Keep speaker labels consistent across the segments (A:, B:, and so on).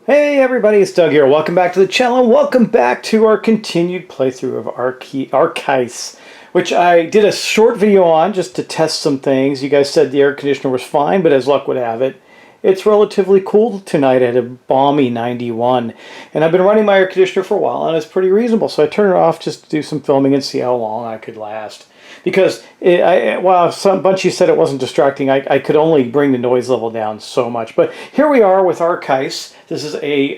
A: Hey everybody, it's Doug here. Welcome back to the channel and welcome back to our continued playthrough of Arkeis, which I did a short video on just to test some things. You guys said the air conditioner was fine, but as luck would have it, it's relatively cool tonight at a balmy 91. And I've been running my air conditioner for a while and it's pretty reasonable, so I turned it off just to do some filming and see how long I could last. Because while some bunch of you said it wasn't distracting, I could only bring the noise level down so much. But here we are with Arkeis. This is a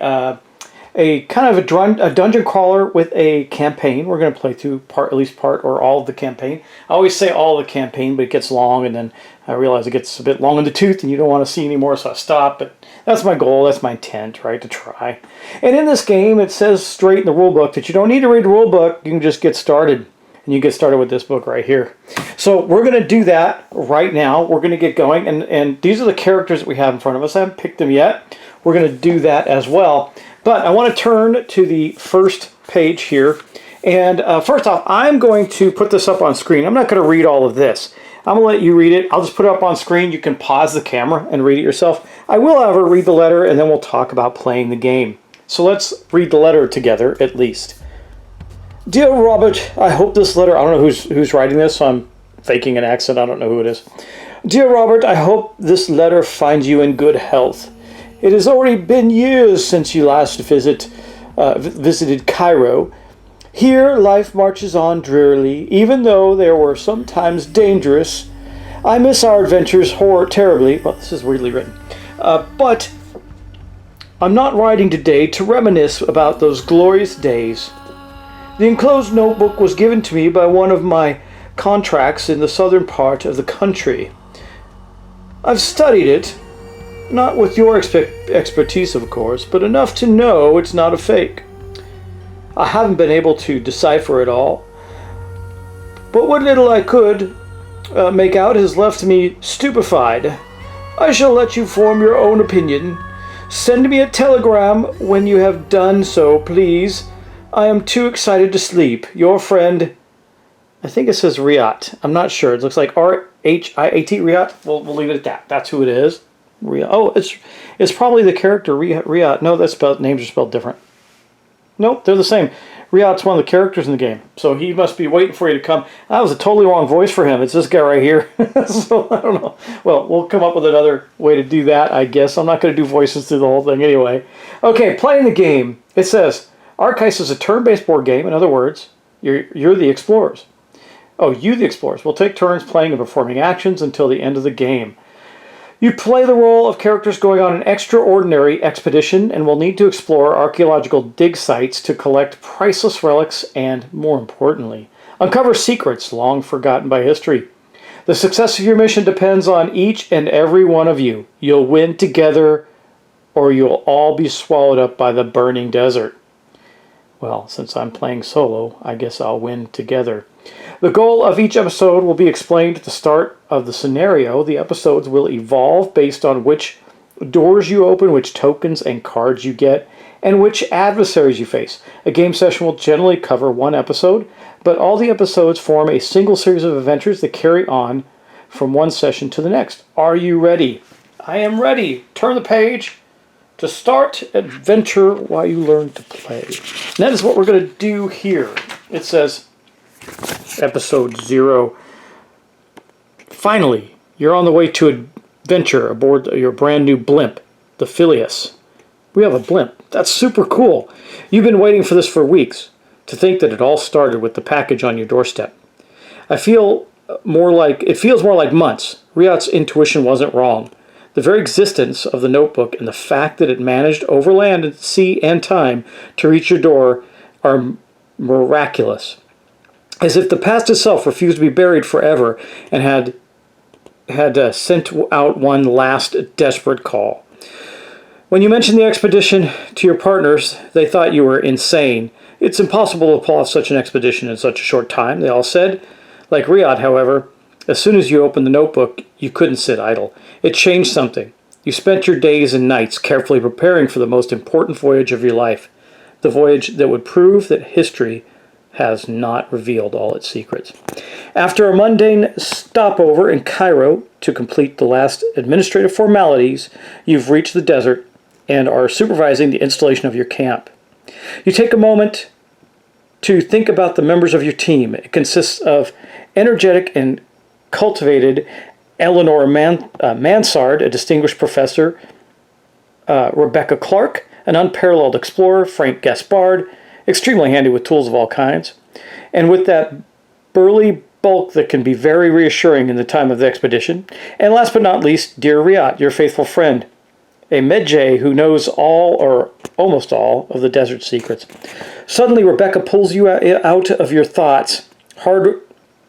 A: kind of a dungeon crawler with a campaign. We're going to play through at least part or all of the campaign. I always say all of the campaign, but it gets long, and then I realize it gets a bit long in the tooth, and you don't want to see anymore, so I stop. But that's my goal. That's my intent, right, to try. And in this game, it says straight in the rule book that you don't need to read the rule book. You can just get started. And you get started with this book right here. So we're going to do that right now. We're going to get going. And these are the characters that we have in front of us. I haven't picked them yet. We're going to do that as well. But I want to turn to the first page here. And first off, I'm going to put this up on screen. I'm not going to read all of this. I'm going to let you read it. I'll just put it up on screen. You can pause the camera and read it yourself. I will, however, read the letter, and then we'll talk about playing the game. So let's read the letter together, at least. Dear Robert, I hope this letter, I don't know who's writing this, so I'm faking an accent, I don't know who it is. Dear Robert, I hope this letter finds you in good health. It has already been years since you last visited Cairo. Here, life marches on drearily, even though they were sometimes dangerous. I miss our adventures terribly. Well, this is weirdly written. But I'm not writing today to reminisce about those glorious days. The enclosed notebook was given to me by one of my contracts in the southern part of the country. I've studied it, not with your expertise, of course, but enough to know it's not a fake. I haven't been able to decipher it all, but what little I could make out has left me stupefied. I shall let you form your own opinion. Send me a telegram when you have done so, please. I am too excited to sleep. Your friend, I think it says Riat. I'm not sure. It looks like R-H-I-A-T, Riat. We'll leave it at that. That's who it is. Riat. Oh, it's probably the character Riat. No, names are spelled different. Nope, they're the same. Riat's one of the characters in the game. So he must be waiting for you to come. That was a totally wrong voice for him. It's this guy right here. So I don't know. Well, we'll come up with another way to do that, I guess. I'm not going to do voices through the whole thing anyway. Okay, playing the game. It says, Arkeis is a turn-based board game. In other words, you're the explorers. Oh, you the explorers will take turns playing and performing actions until the end of the game. You play the role of characters going on an extraordinary expedition and will need to explore archaeological dig sites to collect priceless relics and, more importantly, uncover secrets long forgotten by history. The success of your mission depends on each and every one of you. You'll win together or you'll all be swallowed up by the burning desert. Well, since I'm playing solo, I guess I'll win together. The goal of each episode will be explained at the start of the scenario. The episodes will evolve based on which doors you open, which tokens and cards you get, and which adversaries you face. A game session will generally cover one episode, but all the episodes form a single series of adventures that carry on from one session to the next. Are you ready? I am ready. Turn the page. To start adventure while you learn to play. And that is what we're going to do here. It says, episode 0. Finally, you're on the way to adventure aboard your brand new blimp, the Phileas. We have a blimp. That's super cool. You've been waiting for this for weeks. To think that it all started with the package on your doorstep. It feels more like months. Riat's intuition wasn't wrong. The very existence of the notebook and the fact that it managed over land and sea and time to reach your door are miraculous. As if the past itself refused to be buried forever and had sent out one last desperate call. When you mentioned the expedition to your partners, they thought you were insane. It's impossible to pull off such an expedition in such a short time, they all said. Like Riat, however, as soon as you opened the notebook, you couldn't sit idle. It changed something. You spent your days and nights carefully preparing for the most important voyage of your life. The voyage that would prove that history has not revealed all its secrets. After a mundane stopover in Cairo to complete the last administrative formalities, you've reached the desert and are supervising the installation of your camp. You take a moment to think about the members of your team. It consists of energetic and cultivated Eleanor Mansard, a distinguished professor, Rebecca Clark, an unparalleled explorer, Frank Gaspard, extremely handy with tools of all kinds, and with that burly bulk that can be very reassuring in the time of the expedition. And last but not least, dear Riat, your faithful friend, a Medjay who knows all or almost all of the desert secrets. Suddenly, Rebecca pulls you out of your thoughts. Hard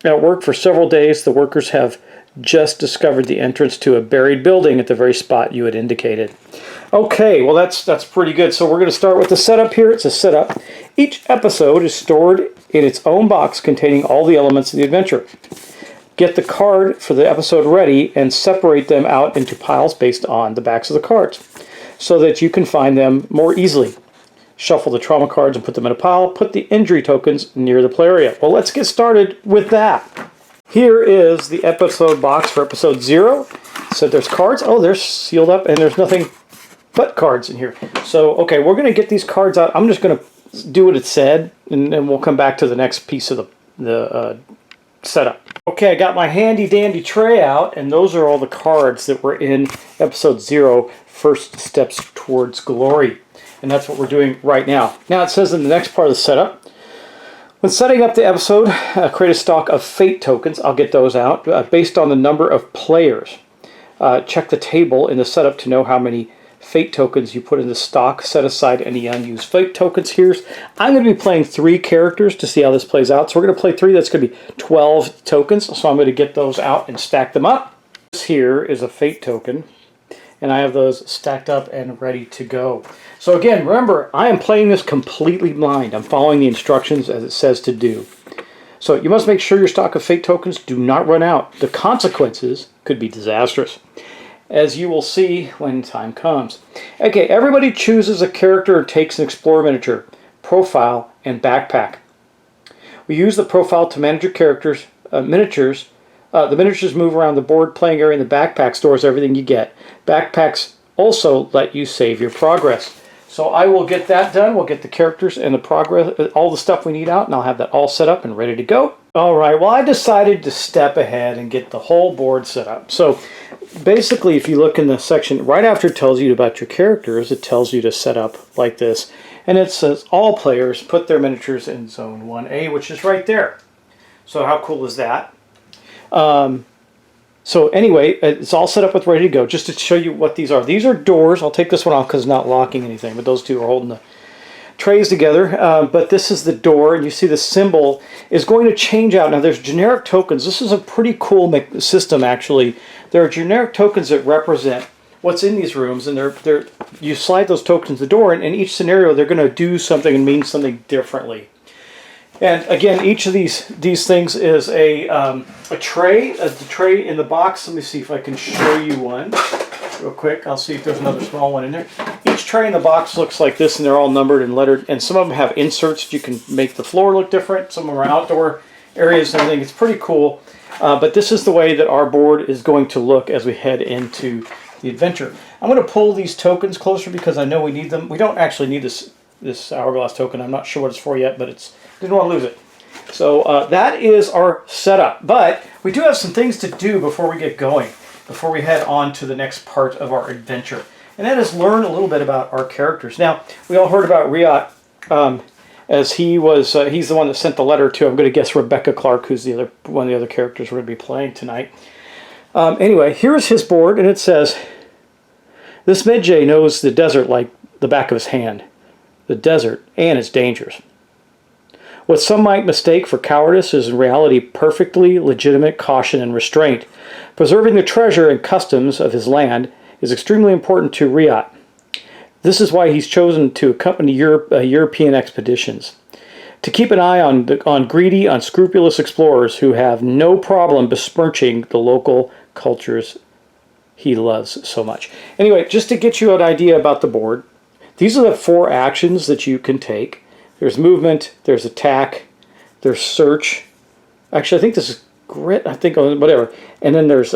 A: at work for several days, the workers have just discovered the entrance to a buried building at the very spot you had indicated. Okay, well that's pretty good. So we're going to start with the setup here. It's a setup. Each episode is stored in its own box containing all the elements of the adventure. Get the card for the episode ready and separate them out into piles based on the backs of the cards so that you can find them more easily. Shuffle the trauma cards and put them in a pile. Put the injury tokens near the play area. Well, let's get started with that. Here is the episode box for episode 0. So there's cards. Oh, they're sealed up and there's nothing but cards in here. So, okay, we're going to get these cards out. I'm just going to do what it said, and then we'll come back to the next piece of the setup. Okay, I got my handy dandy tray out, and those are all the cards that were in episode 0, First Steps Towards Glory. And that's what we're doing right now. Now it says in the next part of the setup, when setting up the episode, create a stock of fate tokens. I'll get those out based on the number of players. Check the table in the setup to know how many fate tokens you put in the stock. Set aside any unused fate tokens here. I'm going to be playing 3 characters to see how this plays out. So we're going to play 3. That's going to be 12 tokens. So I'm going to get those out and stack them up. This here is a fate token, and I have those stacked up and ready to go. So again, remember, I am playing this completely blind. I'm following the instructions as it says to do. So you must make sure your stock of fate tokens do not run out. The consequences could be disastrous, as you will see when time comes. Okay, everybody chooses a character and takes an explorer miniature, profile, and backpack. We use the profile to manage your characters, miniatures. The miniatures move around the board playing area, and the backpack stores everything you get. Backpacks also let you save your progress. So I will get that done. We'll get the characters and the progress, all the stuff we need out, and I'll have that all set up and ready to go. All right, well, I decided to step ahead and get the whole board set up. So basically, if you look in the section right after it tells you about your characters, it tells you to set up like this. And it says all players put their miniatures in zone 1A, which is right there. So how cool is that? So anyway, it's all set up with ready to go. Just to show you what these are. These are doors. I'll take this one off because it's not locking anything, but those two are holding the trays together. But this is the door, and you see the symbol is going to change out. Now there's generic tokens. This is a pretty cool system, actually. There are generic tokens that represent what's in these rooms, and you slide those tokens to the door, and in each scenario they're going to do something and mean something differently. And again, each of these things is a tray. The tray in the box. Let me see if I can show you one real quick. I'll see if there's another small one in there. Each tray in the box looks like this, and they're all numbered and lettered. And some of them have inserts that you can make the floor look different. Some of them are outdoor areas and everything. It's pretty cool. But this is the way that our board is going to look as we head into the adventure. I'm going to pull these tokens closer because I know we need them. We don't actually need this hourglass token. I'm not sure what it's for yet, but didn't want to lose it. So that is our setup. But we do have some things to do before we get going, before we head on to the next part of our adventure. And that is learn a little bit about our characters. Now, we all heard about Riat, as he's the one that sent the letter to, I'm going to guess, Rebecca Clark, who's one of the other characters we're going to be playing tonight. Anyway, here's his board, and it says, this Medjay knows the desert like the back of his hand. The desert and its dangers. What some might mistake for cowardice is in reality perfectly legitimate caution and restraint. Preserving the treasure and customs of his land is extremely important to Riat. This is why he's chosen to accompany European expeditions. To keep an eye on greedy, unscrupulous explorers who have no problem besmirching the local cultures he loves so much. Anyway, just to get you an idea about the board, these are the 4 actions that you can take. There's movement, there's attack, there's search. Actually, I think this is grit, whatever. And then there's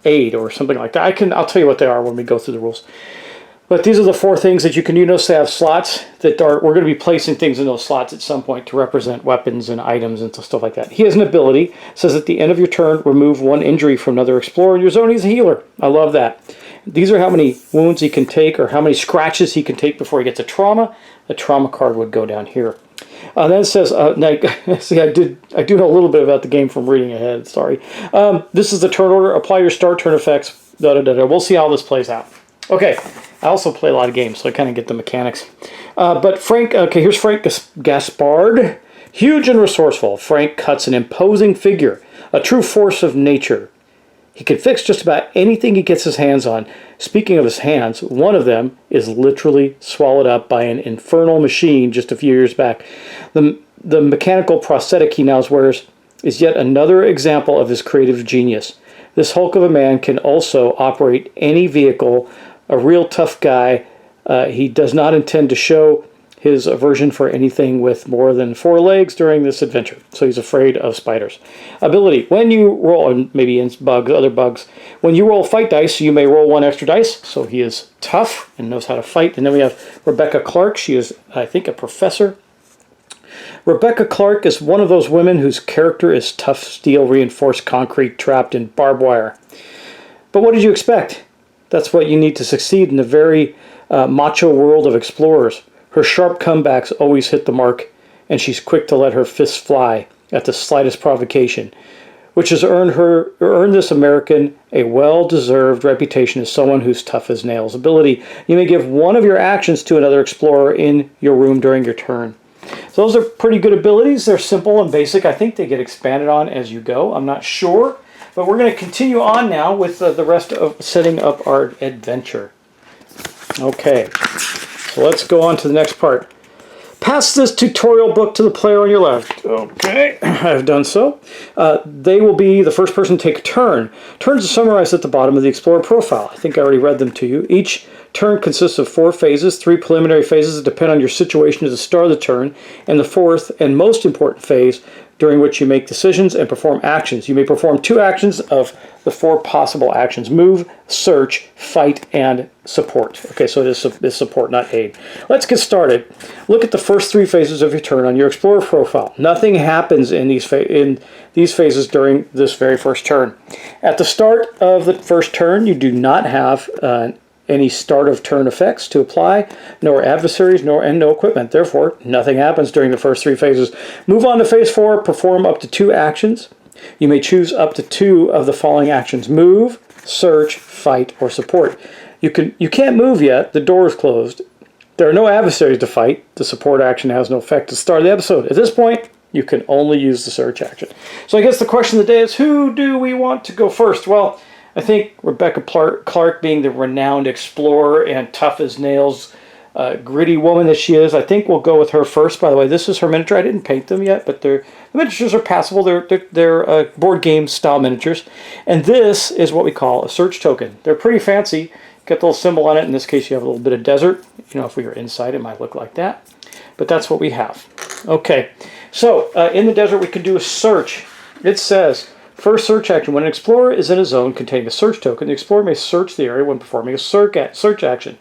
A: aid or something like that. I'll tell you what they are when we go through the rules. But these are the 4 things that you can do. Notice they have slots that are, we're going to be placing things in those slots at some point to represent weapons and items and stuff like that. He has an ability. It says at the end of your turn, remove 1 injury from another explorer in your zone. He's a healer. I love that. These are how many wounds he can take or how many scratches he can take before he gets a trauma. The trauma card would go down here. Then it says, see, I do know a little bit about the game from reading ahead. Sorry. This is the turn order. Apply your start turn effects. We'll see how this plays out. Okay. I also play a lot of games, so I kind of get the mechanics. But Frank, okay, here's Frank Gaspard. Huge and resourceful, Frank cuts an imposing figure, a true force of nature. He can fix just about anything he gets his hands on. Speaking of his hands, one of them is literally swallowed up by an infernal machine just a few years back. The mechanical prosthetic he now wears is yet another example of his creative genius. This hulk of a man can also operate any vehicle. A real tough guy. He does not intend to show his aversion for anything with more than 4 legs during this adventure. So he's afraid of spiders. Ability. When you roll, and maybe in bugs, other bugs, when you roll fight dice, you may roll 1 extra dice. So he is tough and knows how to fight. And then we have Rebecca Clark. She is, I think, a professor. Rebecca Clark is one of those women whose character is tough steel reinforced concrete trapped in barbed wire. But what did you expect? That's what you need to succeed in the very macho world of explorers. Her sharp comebacks always hit the mark, and she's quick to let her fists fly at the slightest provocation, which has earned this American a well-deserved reputation as someone who's tough as nails. Ability. You may give 1 of your actions to another explorer in your room during your turn. So those are pretty good abilities. They're simple and basic. I think they get expanded on as you go. I'm not sure. But we're going to continue on now with the rest of setting up our adventure. Okay, so let's go on to the next part. Pass this tutorial book to the player on your left. Okay, I've done so. They will be the first person to take a turn. Turns are summarized at the bottom of the Explorer profile. I think I already read them to you. Each turn consists of 4 phases, 3 preliminary phases that depend on your situation at the start of the turn, and the 4th and most important phase during which you make decisions and perform actions. You may perform 2 actions of the 4 possible actions: move, search, fight, and support. Okay, so it is support, not aid. Let's get started. Look at the first 3 phases of your turn on your Explorer profile. Nothing happens in these phases during this very first turn. At the start of the first turn, you do not have any start of turn effects to apply, nor adversaries, and no equipment. Therefore, nothing happens during the first 3 phases. Move on to phase 4, perform up to 2 actions. You may choose up to 2 of the following actions: move, search, fight, or support. You can't move yet, the door is closed. There are no adversaries to fight. The support action has no effect to the start of the episode. At this point, you can only use the search action. So I guess the question of the day is, who do we want to go first? Well, I think Rebecca Clark, being the renowned explorer and tough as nails, gritty woman that she is, I think we'll go with her first. By the way, this is her miniature. I didn't paint them yet, but the miniatures are passable. They're board game style miniatures. And this is what we call a search token. They're pretty fancy. Got the little symbol on it. In this case, you have a little bit of desert. You know, if we were inside, it might look like that. But that's what we have. Okay, so in the desert, we can do a search. It says, first search action. When an explorer is in a zone containing a search token, the explorer may search the area when performing a search action.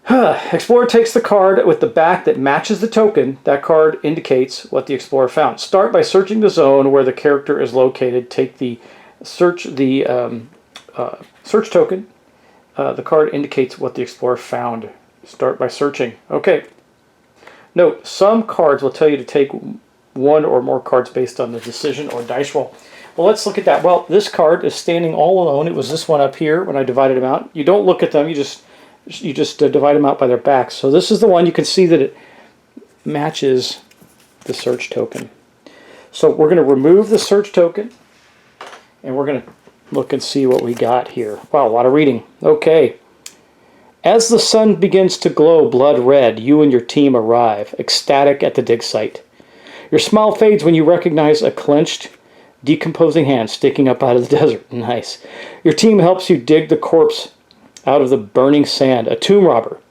A: Explorer takes the card with the back that matches the token. That card indicates what the explorer found. Start by searching the zone where the character is located. Take the search token. The card indicates what the explorer found. Start by searching. Okay. Note, some cards will tell you to take 1 or more cards based on the decision or dice roll. Well, let's look at that. Well, this card is standing all alone. It was this one up here when I divided them out. You don't look at them. You just divide them out by their backs. So this is the one. You can see that it matches the search token. So we're going to remove the search token, and we're going to look and see what we got here. Wow, a lot of reading. Okay. As the sun begins to glow blood red, you and your team arrive, ecstatic at the dig site. Your smile fades when you recognize a clenched, decomposing hand sticking up out of the desert. Nice. Your team helps you dig the corpse out of the burning sand. A tomb robber.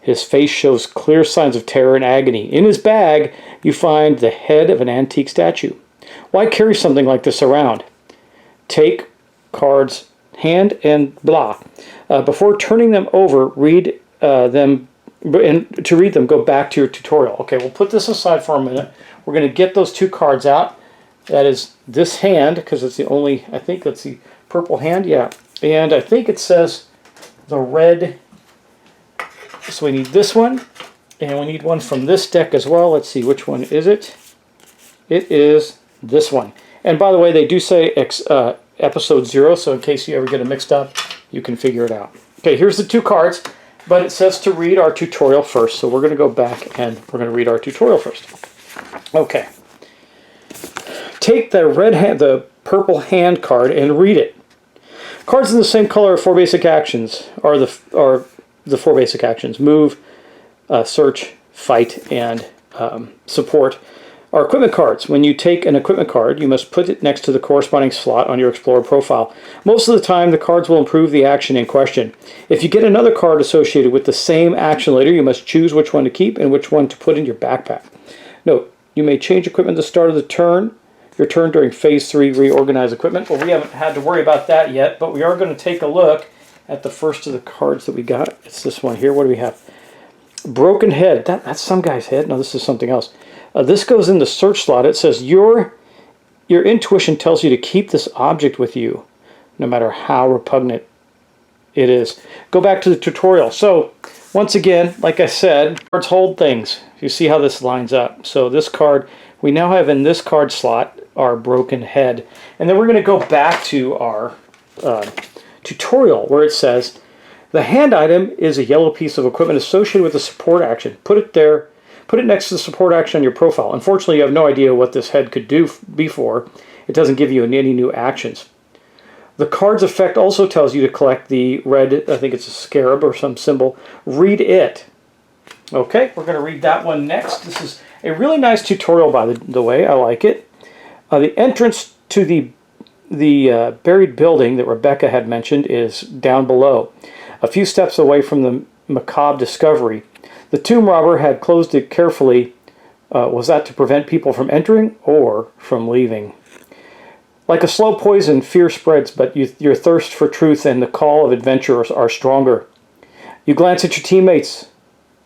A: His face shows clear signs of terror and agony. In his bag, you find the head of an antique statue. Why carry something like this around? Take cards hand and blah. Before turning them over, read them, and to read them, go back to your tutorial. Okay, we'll put this aside for a minute. We're going to get those two cards out. That is this hand, because it's the only, I think that's the purple hand, yeah. And I think it says the red, so we need this one, and we need one from this deck as well. Let's see, which one is it? It is this one. And by the way, they do say episode 0, so in case you ever get it mixed up, you can figure it out. Okay, here's the two cards, but it says to read our tutorial first, so we're going to go back and we're going to read our tutorial first. Okay. Take the red hand, the purple hand card, and read it. Cards in the same color are four basic actions. Are the four basic actions: move, search, fight, and support. Are equipment cards. When you take an equipment card, you must put it next to the corresponding slot on your Explorer profile. Most of the time, the cards will improve the action in question. If you get another card associated with the same action later, you must choose which one to keep and which one to put in your backpack. Note: you may change equipment at the start of the turn. Your turn during Phase 3, reorganize equipment. Well, we haven't had to worry about that yet, but we are going to take a look at the first of the cards that we got. It's this one here. What do we have? Broken head. That's some guy's head. No, this is something else. This goes in the search slot. It says your intuition tells you to keep this object with you, no matter how repugnant it is. Go back to the tutorial. So, once again, like I said, cards hold things. You see how this lines up. So this card, we now have in this card slot our broken head. And then we're going to go back to our tutorial where it says, the hand item is a yellow piece of equipment associated with a support action. Put it there. Put it next to the support action on your profile. Unfortunately, you have no idea what this head could do before. It doesn't give you any new actions. The card's effect also tells you to collect the red, I think it's a scarab or some symbol. Read it. Okay, we're going to read that one next. This is a really nice tutorial, by the way. I like it. The entrance to the buried building that Rebecca had mentioned is down below, a few steps away from the macabre discovery. The tomb robber had closed it carefully. Was that to prevent people from entering or from leaving? Like a slow poison, fear spreads, but your thirst for truth and the call of adventure are stronger. You glance at your teammates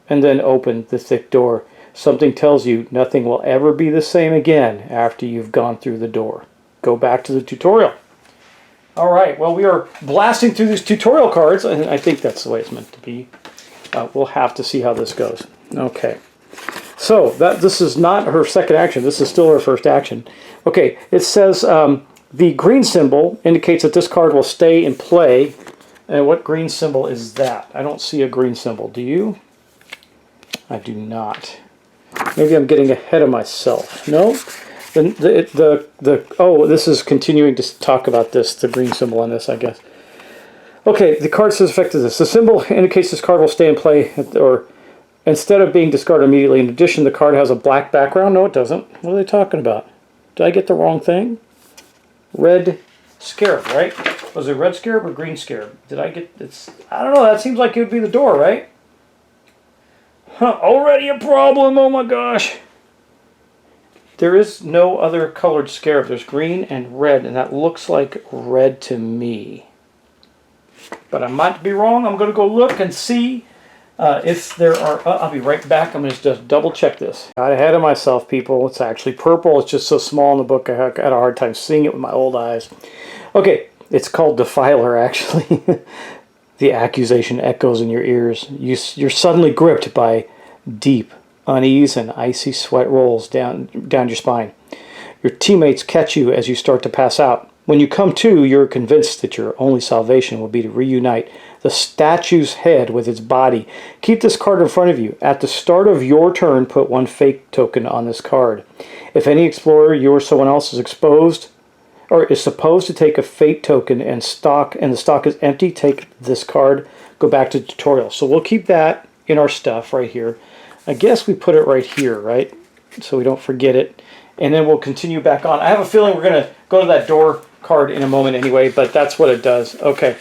A: and then open the thick door. Something tells you nothing will ever be the same again after you've gone through the door. Go back to the tutorial. All right, well, we are blasting through these tutorial cards, and I think that's the way it's meant to be. We'll have to see how this goes. Okay, so this is not her second action. This is still her first action. Okay, it says the green symbol indicates that this card will stay in play. And what green symbol is that? I don't see a green symbol. Do you? I do not. Maybe I'm getting ahead of myself. No? Oh, this is continuing to talk about this, the green symbol on this, I guess. Okay, the card says effect of this. The symbol indicates this card will stay in play, or instead of being discarded immediately. In addition, the card has a black background. No, it doesn't. What are they talking about? Did I get the wrong thing? Red scarab, right? Was it red scarab or green scarab? Did I get this? I don't know. That seems like it would be the door, right? Huh, already a problem. Oh my gosh. There is no other colored scarab. There's green and red, and that looks like red to me. But I might be wrong. I'm going to go look and see if there are... I'll be right back. I'm going to just double check this. Got ahead of myself, people. It's actually purple. It's just so small in the book. I had a hard time seeing it with my old eyes. Okay, it's called Defiler, actually. The accusation echoes in your ears. You're suddenly gripped by deep unease and icy sweat rolls down your spine. Your teammates catch you as you start to pass out. When you come to, you're convinced that your only salvation will be to reunite the statue's head with its body. Keep this card in front of you. At the start of your turn, put one fate token on this card. If any explorer, you or someone else is exposed or is supposed to take a fate token and the stock is empty, take this card. Go back to the tutorial. So we'll keep that in our stuff right here. I guess we put it right here, right? So we don't forget it. And then we'll continue back on. I have a feeling we're going to go to that door card in a moment anyway, but that's what it does. Okay.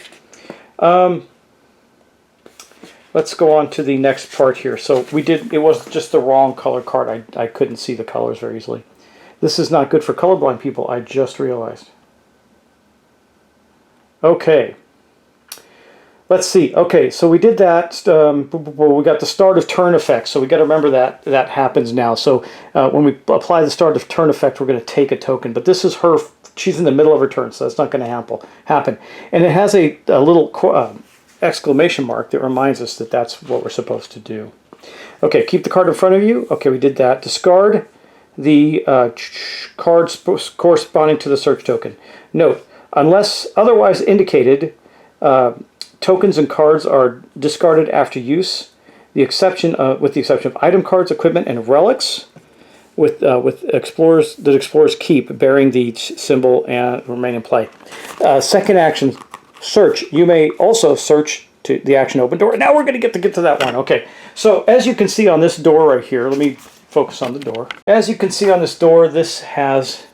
A: Let's go on to the next part here. So it was just the wrong color card. I couldn't see the colors very easily. This is not good for colorblind people, I just realized. Okay. let's see. Okay, so we did that. We got the start of turn effect, so we got to remember that that happens now. So when we apply the start of turn effect, we're going to take a token. But this is her. She's in the middle of her turn, so that's not going to happen. And it has a little exclamation mark that reminds us that that's what we're supposed to do. Okay, keep the card in front of you. Okay, we did that. Discard the cards corresponding to the search token. Note, unless otherwise indicated, tokens and cards are discarded after use, with the exception of item cards, equipment, and relics, with explorers that explorers keep bearing the symbol and remain in play. Second action, search. You may also search to the action open door. Now we're going to get to that one. Okay, so as you can see on this door right here, let me focus on the door. As you can see on this door, this has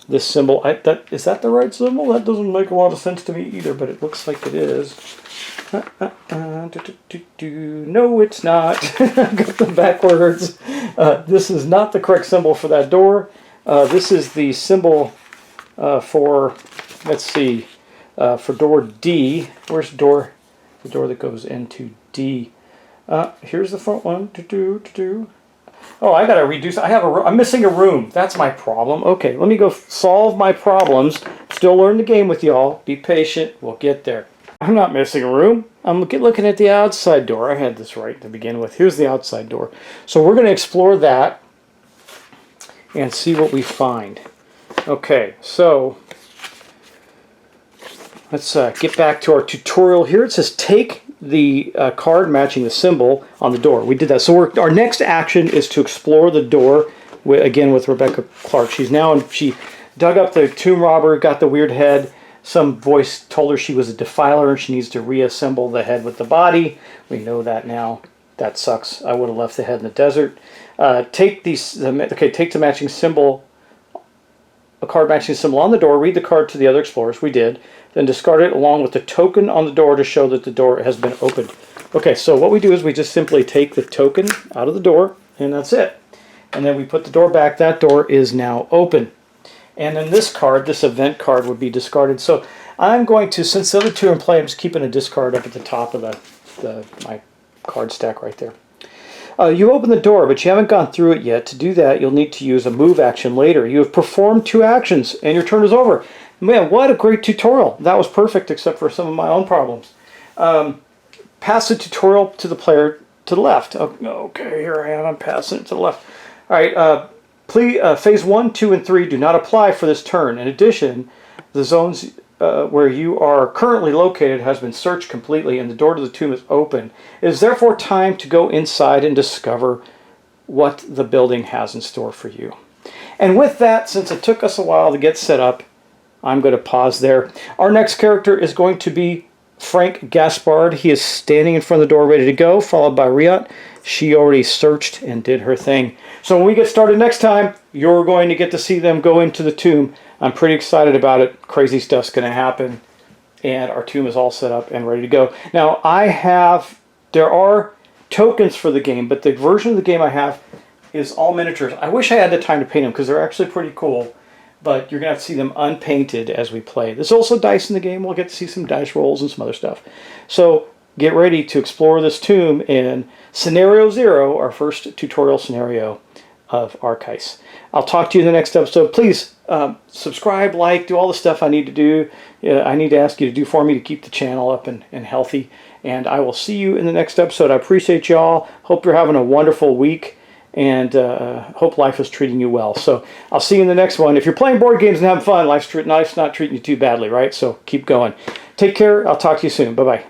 A: this symbol. Is that the right symbol? That doesn't make a lot of sense to me either, but it looks like it is. No, it's not. I got them backwards. This is not the correct symbol for that door. This is the symbol for, let's see, for door D. Where's door? The door that goes into D. Here's the front one. Oh, I gotta reduce. I'm missing a room. That's my problem. Okay, let me go solve my problems. Still learn the game with y'all. Be patient. We'll get there. I'm not missing a room. I'm looking at the outside door. I had this right to begin with. Here's the outside door. So we're going to explore that and see what we find. Okay, so let's get back to our tutorial here. It says take the card matching the symbol on the door. We did that. So our next action is to explore the door, again with Rebecca Clark. She dug up the tomb robber, got the weird head. Some voice told her she was a defiler and she needs to reassemble the head with the body. We know that now. That sucks. I would have left the head in the desert. Take the matching symbol, a card matching symbol on the door. Read the card to the other explorers. We did. Then discard it along with the token on the door to show that the door has been opened. Okay, so what we do is we just simply take the token out of the door, and that's it. And then we put the door back. That door is now open. And then this card, this event card, would be discarded. So I'm going to, since the other two are in play, I'm just keeping a discard up at the top of my card stack right there. You open the door, but you haven't gone through it yet. To do that, you'll need to use a move action later. You have performed 2 actions, and your turn is over. Man, what a great tutorial. That was perfect, except for some of my own problems. Pass the tutorial to the player to the left. Okay, here I am. I'm passing it to the left. All right, phase 1, 2, and 3 do not apply for this turn. In addition, the zones where you are currently located has been searched completely and the door to the tomb is open. It is therefore time to go inside and discover what the building has in store for you. And with that, since it took us a while to get set up, I'm going to pause there. Our next character is going to be Frank Gaspard. He is standing in front of the door ready to go, followed by Riot. She already searched and did her thing. So when we get started next time, you're going to get to see them go into the tomb. I'm pretty excited about it. Crazy stuff's going to happen. And our tomb is all set up and ready to go. Now, there are tokens for the game, but the version of the game I have is all miniatures. I wish I had the time to paint them because they're actually pretty cool. But you're going to have to see them unpainted as we play. There's also dice in the game. We'll get to see some dice rolls and some other stuff. So get ready to explore this tomb in Scenario 0, our first tutorial scenario of Arkeis. I'll talk to you in the next episode. Please subscribe, like, do all the stuff I need to do. I need to ask you to do for me to keep the channel up and healthy. And I will see you in the next episode. I appreciate y'all. Hope you're having a wonderful week. And hope life is treating you well. So I'll see you in the next one. If you're playing board games and having fun, life's not treating you too badly, right? So keep going. Take care. I'll talk to you soon. Bye-bye.